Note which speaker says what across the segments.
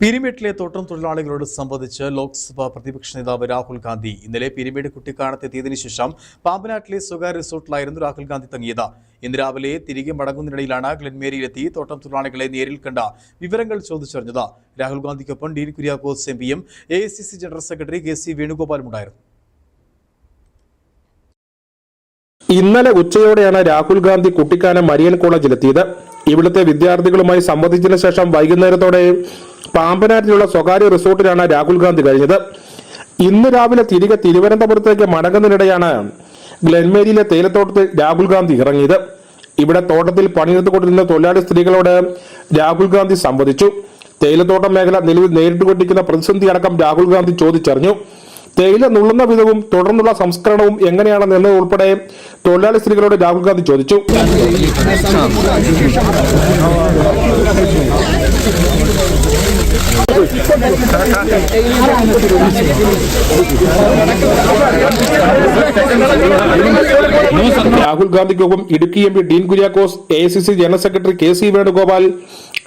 Speaker 1: പീരുമേട്ടിലെ തോട്ടം തൊഴിലാളികളോട് സംബന്ധിച്ച് ലോക്സഭാ പ്രതിപക്ഷ നേതാവ് രാഹുൽ ഗാന്ധി ഇന്നലെ പീരുമേട് കുട്ടിക്കാനത്തെത്തിയതിനു ശേഷം പാമ്പനാട്ടിലെ സ്വകാര്യ റിസോർട്ടിലായിരുന്നു രാഹുൽ ഗാന്ധി തങ്ങിയത്. ഇന്ന് രാവിലെ തിരികെ മടങ്ങുന്നതിനിടയിലാണ് ഗ്ലെൻമേരിയിലെത്തി തോട്ടം തൊഴിലാളികളെ നേരിൽ കണ്ട വിവരങ്ങൾ ചോദിച്ചറിഞ്ഞത്. രാഹുൽ ഗാന്ധിക്കൊപ്പം ഡീൻ കുര്യാക്കോസ് എംപിയും AICC ജനറൽ സെക്രട്ടറി KC വേണുഗോപാലും ഉണ്ടായിരുന്നു.
Speaker 2: ഇന്നലെ ഉച്ചയോടെയാണ് രാഹുൽ ഗാന്ധി കുട്ടിക്കാനം മരിയൻ കോളേജിലെത്തിയത്. ഇവിടുത്തെ വിദ്യാർത്ഥികളുമായി സംവദിച്ചതിനു ശേഷം വൈകുന്നേരത്തോടെ പാമ്പനാട്ടിലുള്ള സ്വകാര്യ റിസോർട്ടിലാണ് രാഹുൽ ഗാന്ധി കഴിഞ്ഞത്. ഇന്ന് രാവിലെ തിരികെ തിരുവനന്തപുരത്തേക്ക് മടങ്ങുന്നതിനിടെയാണ് ഗ്ലെൻമേരിയിലെ തേയിലത്തോട്ടത്തിൽ രാഹുൽ ഗാന്ധി ഇറങ്ങിയത്. ഇവിടെ തോട്ടത്തിൽ പണിയെടുത്തുകൊണ്ടിരുന്ന തൊഴിലാളി സ്ത്രീകളോട് രാഹുൽ ഗാന്ധി സംവദിച്ചു. തേയിലത്തോട്ടം മേഖല നിലവിൽ നേരിട്ടുകൊണ്ടിരിക്കുന്ന പ്രതിസന്ധി അടക്കം രാഹുൽ ഗാന്ധി ചോദിച്ചറിഞ്ഞു. തേയില നുള്ളുന്ന വിധവും തുടർന്നുള്ള സംസ്കരണവും എങ്ങനെയാണെന്ന് എന്നതുൾപ്പെടെ തൊഴിലാളി സ്ത്രീകളോട് രാഹുൽ ഗാന്ധി ചോദിച്ചു. രാഹുൽ ഗാന്ധിക്കൊപ്പം Idukki MP Dean Kuriakose, AICC general secretary KC Venugopal,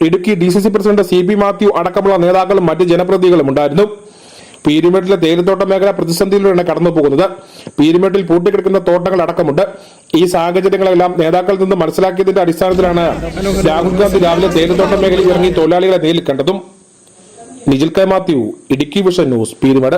Speaker 2: Idukki DCC president CP Mathew അടക്കമുള്ള നേതാക്കളും മറ്റ് ജനപ്രതിനിധികളും ഉണ്ടായിരുന്നു. പീരുമേട്ടിലെ തേയിലത്തോട്ട മേഖല പ്രതിസന്ധിയിലൂടെയാണ് കടന്നുപോകുന്നത്. പീരുമേട്ടിൽ പൂട്ടിക്കിടക്കുന്ന തോട്ടങ്ങൾ അടക്കമുണ്ട്. ഈ സാഹചര്യങ്ങളെല്ലാം നേതാക്കളിൽ നിന്ന് മനസ്സിലാക്കിയതിന്റെ അടിസ്ഥാനത്തിലാണ് രാഹുൽ ഗാന്ധി രാവിലെ തേയിലത്തോട്ട മേഖലയിൽ ഇറങ്ങി തൊഴിലാളികളെ നേരിൽ കണ്ടതും. Nijil K. Mathew, Idukki vision news, Peermade.